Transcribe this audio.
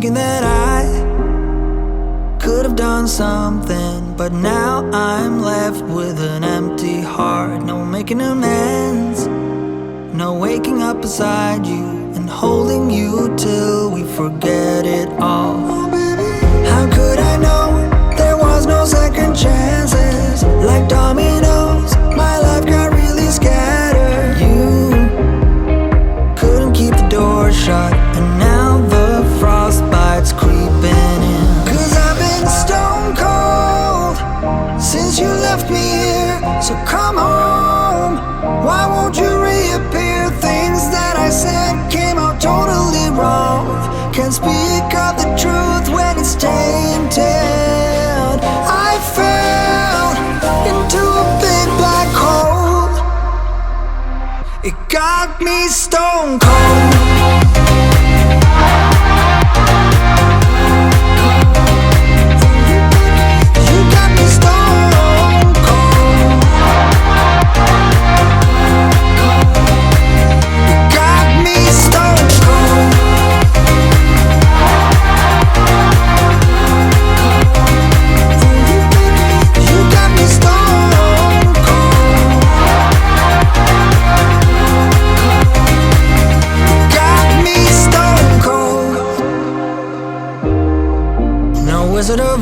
thinking that I could have done something, but now I'm left with an empty heart. No making amends, no waking up beside you and holding you till we forget it all. How could I know there was no second chances? Like dominoes, my life got really scattered. You couldn't keep the door shut, and now the frostbite's creeping in. 'Cause I've been stone cold since you left me here. So come home, why won't you reappear? Things that I said came out totally wrong. Can't speak of the truth when it's tainted. I fell into a big black hole. It got me stone cold. You got me stone cold. You got me stone cold. You got me stone cold. Got me stone cold. No Wizard of